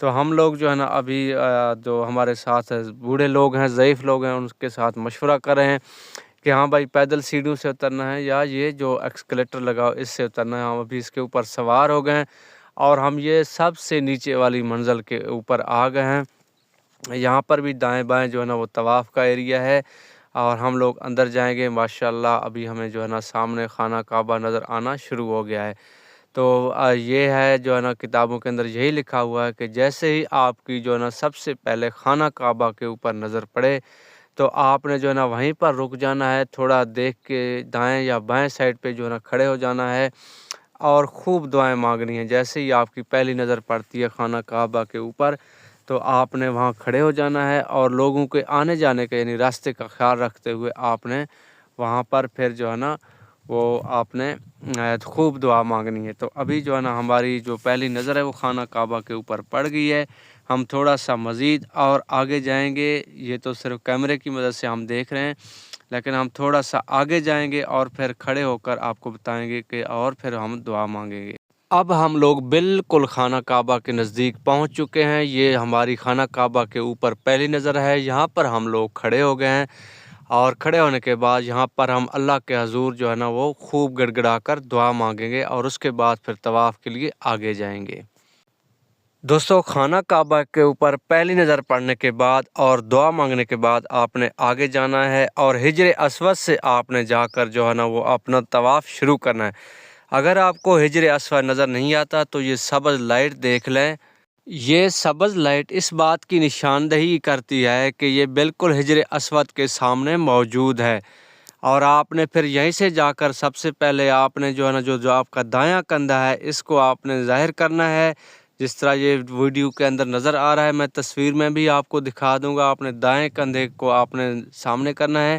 تو ہم لوگ جو ہے نا ابھی جو ہمارے ساتھ بوڑھے لوگ ہیں، ضعیف لوگ ہیں، ان کے ساتھ مشورہ کر رہے ہیں کہ ہاں بھائی پیدل سیڑھیوں سے اترنا ہے یا یہ جو ایکسکلیٹر لگا اس سے اترنا ہے۔ ہم ابھی اس کے اوپر سوار ہو گئے ہیں اور ہم یہ سب سے نیچے والی منزل کے اوپر آ گئے ہیں۔ یہاں پر بھی دائیں بائیں جو ہے نا وہ طواف کا ایریا ہے اور ہم لوگ اندر جائیں گے ماشاءاللہ۔ ابھی ہمیں جو ہے نا سامنے خانہ کعبہ نظر آنا شروع ہو گیا ہے۔ تو یہ ہے جو ہے نا کتابوں کے اندر یہی لکھا ہوا ہے کہ جیسے ہی آپ کی جو ہے نا سب سے پہلے خانہ کعبہ کے اوپر نظر پڑے تو آپ نے جو ہے نا وہیں پر رک جانا ہے، تھوڑا دیکھ کے دائیں یا بائیں سائڈ پہ جو ہے نا کھڑے ہو جانا ہے اور خوب دعائیں مانگنی ہیں۔ جیسے ہی آپ کی پہلی نظر پڑتی ہے خانہ کعبہ کے اوپر تو آپ نے وہاں کھڑے ہو جانا ہے اور لوگوں کے آنے جانے کے یعنی راستے کا خیال رکھتے ہوئے آپ نے وہاں پر پھر جو ہے نا وہ آپ نے خوب دعا مانگنی ہے۔ تو ابھی جو ہے نا ہماری جو پہلی نظر ہے وہ خانہ کعبہ کے اوپر پڑ گئی ہے۔ ہم تھوڑا سا مزید اور آگے جائیں گے، یہ تو صرف کیمرے کی مدد سے ہم دیکھ رہے ہیں، لیکن ہم تھوڑا سا آگے جائیں گے اور پھر کھڑے ہو کر آپ کو بتائیں گے کہ اور پھر ہم دعا مانگیں گے۔ اب ہم لوگ بالکل خانہ کعبہ کے نزدیک پہنچ چکے ہیں۔ یہ ہماری خانہ کعبہ کے اوپر پہلی نظر ہے، یہاں پر ہم لوگ کھڑے ہو گئے ہیں اور کھڑے ہونے کے بعد یہاں پر ہم اللہ کے حضور جو ہے نا وہ خوب گڑ گڑا کر دعا مانگیں گے اور اس کے بعد پھر طواف کے لیے آگے جائیں گے۔ دوستو خانہ کعبہ کے اوپر پہلی نظر پڑنے کے بعد اور دعا مانگنے کے بعد آپ نے آگے جانا ہے اور حجر اسود سے آپ نے جا کر جو ہے نا وہ اپنا طواف شروع کرنا ہے۔ اگر آپ کو حجر اسود نظر نہیں آتا تو یہ سبز لائٹ دیکھ لیں۔ یہ سبز لائٹ اس بات کی نشاندہی کرتی ہے کہ یہ بالکل حجر اسود کے سامنے موجود ہے اور آپ نے پھر یہیں سے جا کر سب سے پہلے آپ نے جو ہے نا جو آپ کا دایاں کندھا ہے اس کو آپ نے ظاہر کرنا ہے، جس طرح یہ ویڈیو کے اندر نظر آ رہا ہے۔ میں تصویر میں بھی آپ کو دکھا دوں گا۔ آپ نے دائیں کندھے کو آپ نے سامنے کرنا ہے۔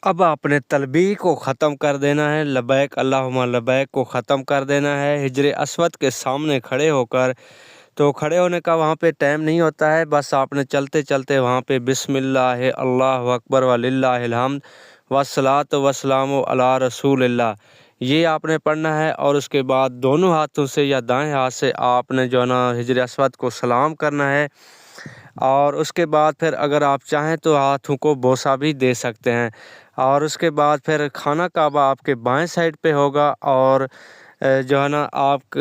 اب آپ نے تلبیہ کو ختم کر دینا ہے، لبیک اللہم لبیک کو ختم کر دینا ہے حجر اسود کے سامنے کھڑے ہو کر۔ تو کھڑے ہونے کا وہاں پہ ٹائم نہیں ہوتا ہے، بس آپ نے چلتے چلتے وہاں پہ بسم اللہ اللہ اکبر وللہ الحمد والصلاۃ والسلام علی رسول اللہ یہ آپ نے پڑھنا ہے اور اس کے بعد دونوں ہاتھوں سے یا دائیں ہاتھ سے آپ نے جو ہے نا حجر اسود کو سلام کرنا ہے اور اس کے بعد پھر اگر آپ چاہیں تو ہاتھوں کو بوسہ بھی دے سکتے ہیں اور اس کے بعد پھر خانہ کعبہ آپ کے بائیں سائڈ پہ ہوگا اور جو ہے نا آپ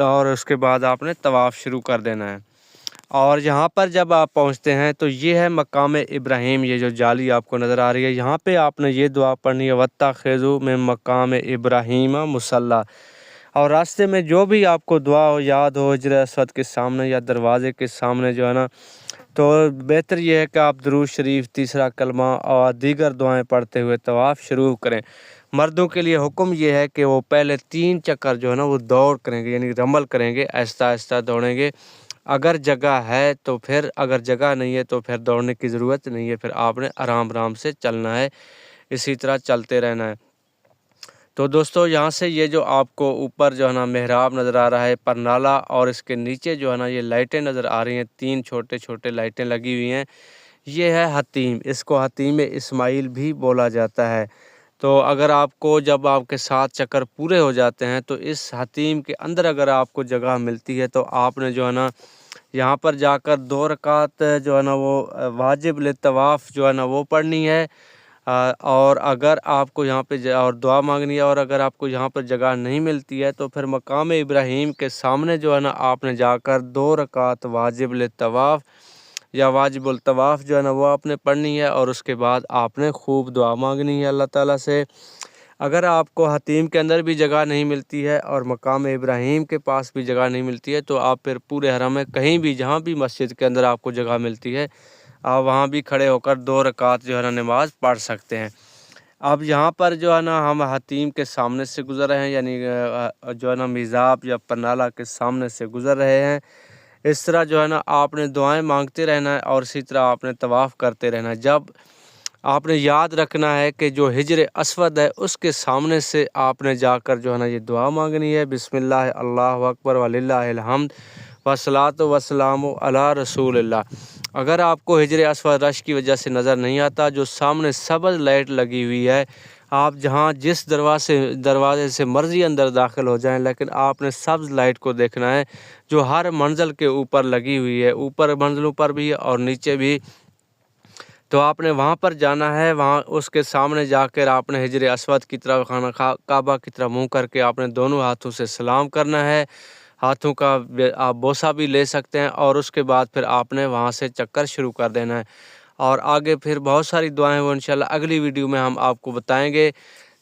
اور اس کے بعد آپ نے طواف شروع کر دینا ہے۔ اور یہاں پر جب آپ پہنچتے ہیں تو یہ ہے مقام ابراہیم، یہ جو جالی آپ کو نظر آ رہی ہے، یہاں پہ آپ نے یہ دعا پڑھنی ہے وَاتَّخِذُوا مِن مقام ابراہیم مصلی۔ اور راستے میں جو بھی آپ کو دعا ہو یاد ہو حجر اسود کے سامنے یا دروازے کے سامنے جو ہے نا، تو بہتر یہ ہے کہ آپ درود شریف، تیسرا کلمہ اور دیگر دعائیں پڑھتے ہوئے طواف شروع کریں۔ مردوں کے لیے حکم یہ ہے کہ وہ پہلے 3 چکر جو ہے نا وہ دوڑ کریں گے، یعنی رمل کریں گے، آہستہ آہستہ دوڑیں گے۔ اگر جگہ ہے تو پھر، اگر جگہ نہیں ہے تو پھر دوڑنے کی ضرورت نہیں ہے، پھر آپ نے آرام آرام سے چلنا ہے، اسی طرح چلتے رہنا ہے۔ تو دوستو یہاں سے یہ جو آپ کو اوپر جو ہے نا محراب نظر آ رہا ہے پرنالہ، اور اس کے نیچے جو ہے نا یہ لائٹیں نظر آ رہی ہیں، 3 چھوٹے چھوٹے لائٹیں لگی ہوئی ہیں، یہ ہے حتیم، اس کو حتیم اسماعیل بھی بولا جاتا ہے۔ تو اگر آپ کو جب آپ کے 7 چکر پورے ہو جاتے ہیں تو اس حتیم کے اندر اگر آپ کو جگہ ملتی ہے تو آپ نے جو ہے نا یہاں پر جا کر 2 رکعت جو ہے نا وہ واجب للطواف جو ہے نا وہ پڑھنی ہے، اور اگر آپ کو یہاں پہ اور دعا مانگنی ہے، اور اگر آپ کو یہاں پر جگہ نہیں ملتی ہے تو پھر مقام ابراہیم کے سامنے جو ہے نا آپ نے جا کر 2 رکعت واجب للطواف یا واجب الطواف جو ہے نا وہ آپ نے پڑھنی ہے، اور اس کے بعد آپ نے خوب دعا مانگنی ہے اللہ تعالیٰ سے۔ اگر آپ کو حتیم کے اندر بھی جگہ نہیں ملتی ہے اور مقام ابراہیم کے پاس بھی جگہ نہیں ملتی ہے تو آپ پھر پورے حرم میں کہیں بھی جہاں بھی مسجد کے اندر آپ کو جگہ ملتی ہے آپ وہاں بھی کھڑے ہو کر 2 رکعت جو ہے نا نماز پڑھ سکتے ہیں۔ اب یہاں پر جو ہے نا ہم حتیم کے سامنے سے گزر رہے ہیں، یعنی جو ہے نا میزاب یا پرنالہ کے سامنے سے گزر رہے ہیں۔ اس طرح جو ہے نا آپ نے دعائیں مانگتے رہنا ہے اور اسی طرح آپ نے طواف کرتے رہنا ہے۔ جب آپ نے یاد رکھنا ہے کہ جو حجر اسود ہے اس کے سامنے سے آپ نے جا کر جو ہے نا یہ دعا مانگنی ہے، بسم اللہ اللہ اکبر وللہ الحمد والصلاۃ والسلام علی رسول اللہ۔ اگر آپ کو حجر اسود رش کی وجہ سے نظر نہیں آتا، جو سامنے سبز لائٹ لگی ہوئی ہے آپ جہاں جس دروازے سے مرضی اندر داخل ہو جائیں، لیکن آپ نے سبز لائٹ کو دیکھنا ہے جو ہر منزل کے اوپر لگی ہوئی ہے، اوپر منزلوں پر بھی اور نیچے بھی۔ تو آپ نے وہاں پر جانا ہے، وہاں اس کے سامنے جا کر آپ نے حجر اسود کی طرف، خانہ کعبہ کی طرف منہ کر کے آپ نے دونوں ہاتھوں سے سلام کرنا ہے۔ ہاتھوں کا آپ بوسہ بھی لے سکتے ہیں، اور اس کے بعد پھر آپ نے وہاں سے چکر شروع کر دینا ہے، اور آگے پھر بہت ساری دعائیں وہ انشاءاللہ اگلی ویڈیو میں ہم آپ کو بتائیں گے۔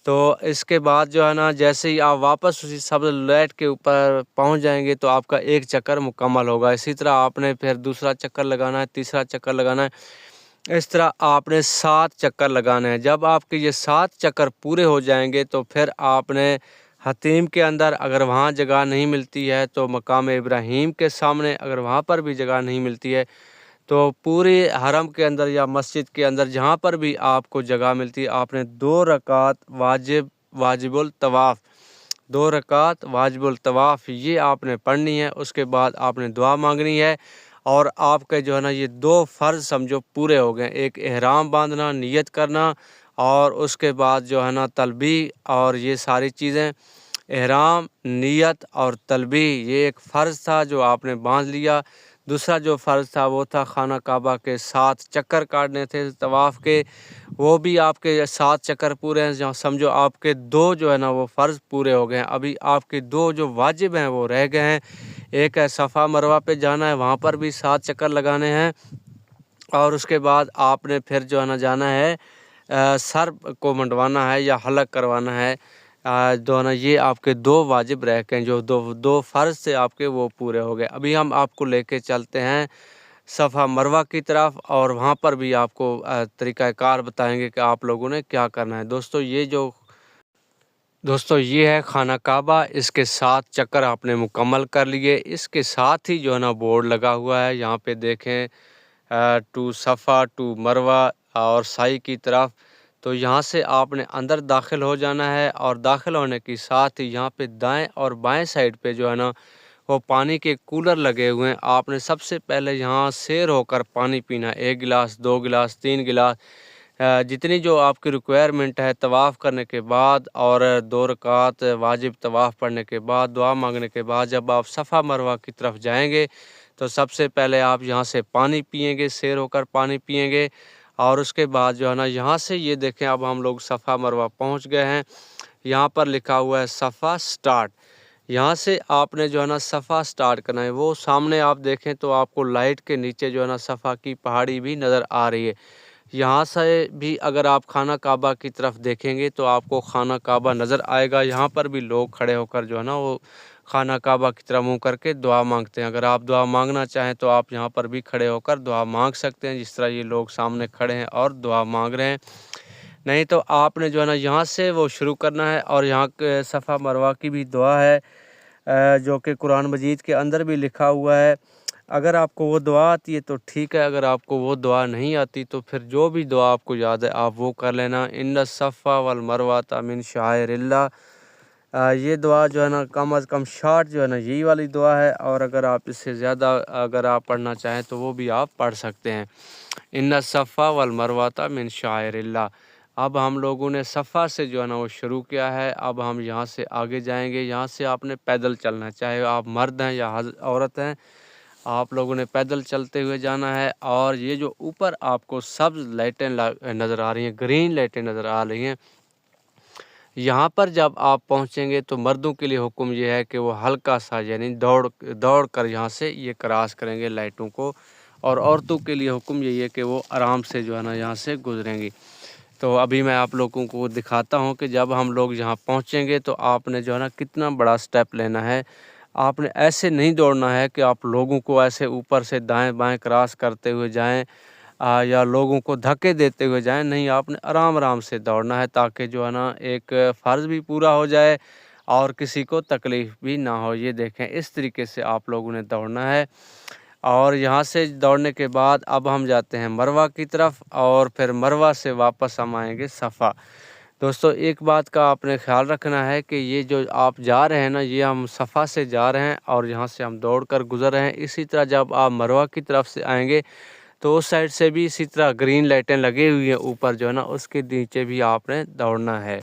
تو اس کے بعد جو ہے نا، جیسے ہی آپ واپس اسی سبز لائٹ کے اوپر پہنچ جائیں گے تو آپ کا ایک چکر مکمل ہوگا۔ اسی طرح آپ نے پھر دوسرا چکر لگانا ہے، تیسرا چکر لگانا ہے، اس طرح آپ نے 7 چکر لگانے ہیں۔ جب آپ کے یہ 7 چکر پورے ہو جائیں گے تو پھر آپ نے حتیم کے اندر، اگر وہاں جگہ نہیں ملتی ہے تو مقام ابراہیم کے سامنے، اگر وہاں پر بھی جگہ نہیں ملتی ہے تو پوری حرم کے اندر یا مسجد کے اندر جہاں پر بھی آپ کو جگہ ملتی ہے، آپ نے 2 رکعت واجب الطواف، 2 رکعت واجب الطواف یہ آپ نے پڑھنی ہے۔ اس کے بعد آپ نے دعا مانگنی ہے، اور آپ کے جو ہے نا یہ 2 فرض سمجھو پورے ہو گئے، ایک احرام باندھنا، نیت کرنا، اور اس کے بعد جو ہے نا تلبیہ، اور یہ ساری چیزیں، احرام، نیت اور تلبیہ، یہ ایک فرض تھا جو آپ نے باندھ لیا۔ دوسرا جو فرض تھا وہ تھا خانہ کعبہ کے 7 چکر کاٹنے تھے طواف کے، وہ بھی آپ کے 7 چکر پورے ہیں، جہاں سمجھو آپ کے 2 جو ہے نا وہ فرض پورے ہو گئے ہیں۔ ابھی آپ کے 2 جو واجب ہیں وہ رہ گئے ہیں، ایک ہے صفا مروہ پہ جانا ہے، وہاں پر بھی 7 چکر لگانے ہیں، اور اس کے بعد آپ نے پھر جو ہے نا جانا ہے سر کو منڈوانا ہے یا حلق کروانا ہے، جو ہے نا یہ آپ کے 2 واجب رہ گئے ہیں، جو دو فرض سے آپ کے وہ پورے ہو گئے۔ ابھی ہم آپ کو لے کے چلتے ہیں صفا مروہ کی طرف، اور وہاں پر بھی آپ کو طریقہ کار بتائیں گے کہ آپ لوگوں نے کیا کرنا ہے۔ دوستو یہ ہے خانہ کعبہ، اس کے 7 چکر آپ نے مکمل کر لیے۔ اس کے ساتھ ہی جو ہے نا بورڈ لگا ہوا ہے، یہاں پہ دیکھیں ٹو صفا ٹو مروہ اور سائی کی طرف۔ تو یہاں سے آپ نے اندر داخل ہو جانا ہے، اور داخل ہونے کے ساتھ ہی یہاں پہ دائیں اور بائیں سائڈ پہ جو ہے نا وہ پانی کے کولر لگے ہوئے ہیں۔ آپ نے سب سے پہلے یہاں سیر ہو کر پانی پینا، 1 گلاس، 2 گلاس، 3 گلاس، جتنی جو آپ کی ریکوائرمنٹ ہے طواف کرنے کے بعد، اور 2 رکعت واجب طواف پڑھنے کے بعد، دعا مانگنے کے بعد، جب آپ صفا مروہ کی طرف جائیں گے تو سب سے پہلے آپ یہاں سے پانی پئیں گے، سیر ہو کر پانی پئیں گے، اور اس کے بعد جو ہے نا یہاں سے یہ دیکھیں اب ہم لوگ صفا مروہ پہنچ گئے ہیں۔ یہاں پر لکھا ہوا ہے صفا سٹارٹ، یہاں سے آپ نے جو ہے نا صفا سٹارٹ کرنا ہے۔ وہ سامنے آپ دیکھیں تو آپ کو لائٹ کے نیچے جو ہے نا صفا کی پہاڑی بھی نظر آ رہی ہے۔ یہاں سے بھی اگر آپ خانہ کعبہ کی طرف دیکھیں گے تو آپ کو خانہ کعبہ نظر آئے گا۔ یہاں پر بھی لوگ کھڑے ہو کر جو ہے نا وہ خانہ کعبہ کی طرف منہ کر کے دعا مانگتے ہیں۔ اگر آپ دعا مانگنا چاہیں تو آپ یہاں پر بھی کھڑے ہو کر دعا مانگ سکتے ہیں، جس طرح یہ لوگ سامنے کھڑے ہیں اور دعا مانگ رہے ہیں۔ نہیں تو آپ نے جو ہے نا یہاں سے وہ شروع کرنا ہے، اور یہاں کے صفا مروہ کی بھی دعا ہے جو کہ قرآن مجید کے اندر بھی لکھا ہوا ہے۔ اگر آپ کو وہ دعا آتی ہے تو ٹھیک ہے، اگر آپ کو وہ دعا نہیں آتی تو پھر جو بھی دعا آپ کو یاد ہے آپ وہ کر لینا۔ ان الصفا والمروہ من شعائر اللہ، یہ دعا جو ہے نا کم از کم شارٹ جو ہے نا یہی والی دعا ہے، اور اگر آپ اس سے زیادہ اگر آپ پڑھنا چاہیں تو وہ بھی آپ پڑھ سکتے ہیں۔ ان الصفا والمروہ من شعائر اللہ۔ اب ہم لوگوں نے صفا سے جو ہے نا وہ شروع کیا ہے، اب ہم یہاں سے آگے جائیں گے۔ یہاں سے آپ نے پیدل چلنا ہے، چاہے آپ مرد ہیں یا عورت ہیں، آپ لوگوں نے پیدل چلتے ہوئے جانا ہے۔ اور یہ جو اوپر آپ کو سبز لائٹیں نظر آ رہی ہیں، گرین لائٹیں نظر آ رہی ہیں، یہاں پر جب آپ پہنچیں گے تو مردوں کے لیے حکم یہ ہے کہ وہ ہلکا سا یعنی دوڑ کر یہاں سے یہ کراس کریں گے لائٹوں کو، اور عورتوں کے لیے حکم یہی ہے کہ وہ آرام سے جو ہے نا یہاں سے گزریں گی۔ تو ابھی میں آپ لوگوں کو دکھاتا ہوں کہ جب ہم لوگ یہاں پہنچیں گے تو آپ نے جو ہے نا کتنا بڑا سٹیپ لینا ہے۔ آپ نے ایسے نہیں دوڑنا ہے کہ آپ لوگوں کو ایسے اوپر سے دائیں بائیں کراس کرتے ہوئے جائیں یا لوگوں کو دھکے دیتے ہوئے جائیں، نہیں، آپ نے آرام آرام سے دوڑنا ہے تاکہ جو ہے نا ایک فرض بھی پورا ہو جائے اور کسی کو تکلیف بھی نہ ہو۔ یہ دیکھیں اس طریقے سے آپ لوگوں نے دوڑنا ہے، اور یہاں سے دوڑنے کے بعد اب ہم جاتے ہیں مروہ کی طرف، اور پھر مروہ سے واپس ہم آئیں گے صفا۔ دوستو ایک بات کا آپ نے خیال رکھنا ہے کہ یہ جو آپ جا رہے ہیں نا، یہ ہم صفا سے جا رہے ہیں اور یہاں سے ہم دوڑ کر گزر رہے ہیں۔ اسی طرح جب آپ مروہ کی طرف سے آئیں گے تو اس سائڈ سے بھی اسی طرح گرین لائٹیں لگی ہوئی ہیں اوپر جو ہے نا، اس کے نیچے بھی آپ نے دوڑنا ہے۔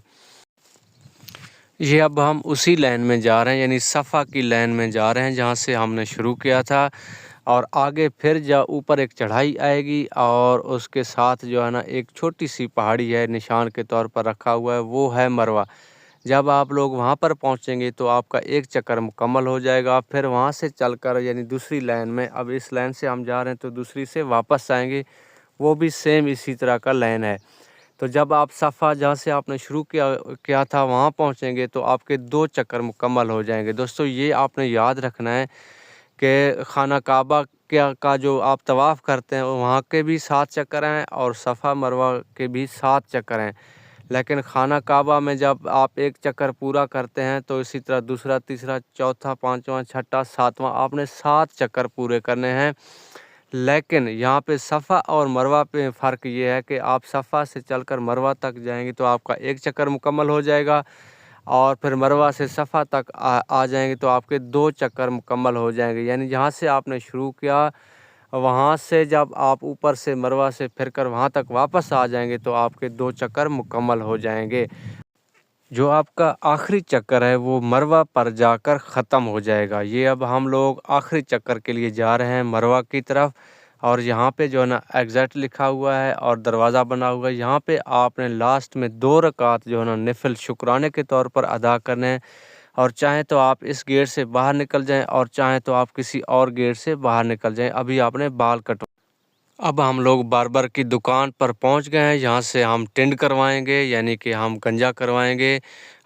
یہ اب ہم اسی لین میں جا رہے ہیں، یعنی صفا کی لین میں جا رہے ہیں جہاں سے ہم نے شروع کیا تھا، اور آگے پھر اوپر ایک چڑھائی آئے گی، اور اس کے ساتھ جو ہے نا ایک چھوٹی سی پہاڑی ہے نشان کے طور پر رکھا ہوا ہے، وہ ہے مروہ۔ جب آپ لوگ وہاں پر پہنچیں گے تو آپ کا ایک چکر مکمل ہو جائے گا، پھر وہاں سے چل کر یعنی دوسری لین میں، اب اس لین سے ہم جا رہے ہیں تو دوسری سے واپس آئیں گے، وہ بھی سیم اسی طرح کا لین ہے۔ تو جب آپ صفا جہاں سے آپ نے شروع کیا تھا وہاں پہنچیں گے تو آپ کے 2 چکر مکمل ہو جائیں گے۔ دوستو یہ آپ نے یاد رکھنا ہے کہ خانہ کعبہ کا جو آپ طواف کرتے ہیں وہاں کے بھی 7 چکر ہیں، اور صفا مروہ کے بھی 7 چکر ہیں، لیکن خانہ کعبہ میں جب آپ ایک چکر پورا کرتے ہیں تو اسی طرح دوسرا، تیسرا، چوتھا، پانچواں، چھٹا، ساتواں آپ نے 7 چکر پورے کرنے ہیں۔ لیکن یہاں پہ صفا اور مروہ پہ فرق یہ ہے کہ آپ صفا سے چل کر مروہ تک جائیں گے تو آپ کا ایک چکر مکمل ہو جائے گا، اور پھر مروہ سے صفا تک آ جائیں گے تو آپ کے 2 چکر مکمل ہو جائیں گے۔ یعنی جہاں سے آپ نے شروع کیا وہاں سے جب آپ اوپر سے مروہ سے پھر کر وہاں تک واپس آ جائیں گے تو آپ کے 2 چکر مکمل ہو جائیں گے۔ جو آپ کا آخری چکر ہے وہ مروہ پر جا کر ختم ہو جائے گا۔ یہ اب ہم لوگ آخری چکر کے لیے جا رہے ہیں مروہ کی طرف، اور یہاں پہ جو ہے نا ایگزٹ لکھا ہوا ہے اور دروازہ بنا ہوا ہے، یہاں پہ آپ نے لاسٹ میں 2 رکعت جو ہے نا نفل شکرانے کے طور پر ادا کرنے ہیں، اور چاہیں تو آپ اس گیٹ سے باہر نکل جائیں اور چاہیں تو آپ کسی اور گیٹ سے باہر نکل جائیں۔ ابھی آپ نے بال کٹوا، اب ہم لوگ باربر کی دکان پر پہنچ گئے ہیں، یہاں سے ہم ٹنڈ کروائیں گے، یعنی کہ ہم گنجا کروائیں گے۔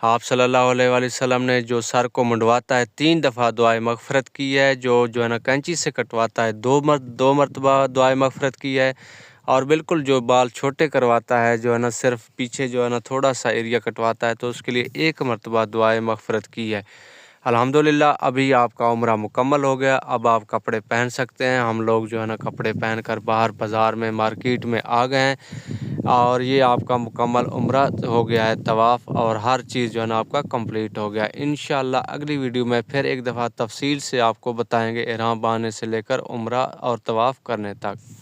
آپ صلی اللہ علیہ وآلہ وسلم نے جو سر کو منڈواتا ہے 3 دفعہ دعائے مغفرت کی ہے، جو ہے نا کینچی سے کٹواتا ہے 2 مرتبہ دعائے مغفرت کی ہے، اور بالکل جو بال چھوٹے کرواتا ہے جو ہے نا صرف پیچھے جو ہے نا تھوڑا سا ایریا کٹواتا ہے تو اس کے لیے 1 مرتبہ دعائے مغفرت کی ہے۔ الحمدللہ ابھی آپ کا عمرہ مکمل ہو گیا، اب آپ کپڑے پہن سکتے ہیں۔ ہم لوگ جو ہے نا کپڑے پہن کر باہر بازار میں مارکیٹ میں آ گئے ہیں، اور یہ آپ کا مکمل عمرہ ہو گیا ہے، طواف اور ہر چیز جو ہے نا آپ کا کمپلیٹ ہو گیا ہے۔ انشاءاللہ اگلی ویڈیو میں پھر ایک دفعہ تفصیل سے آپ کو بتائیں گے احرام باندھنے سے لے کر عمرہ اور طواف کرنے تک۔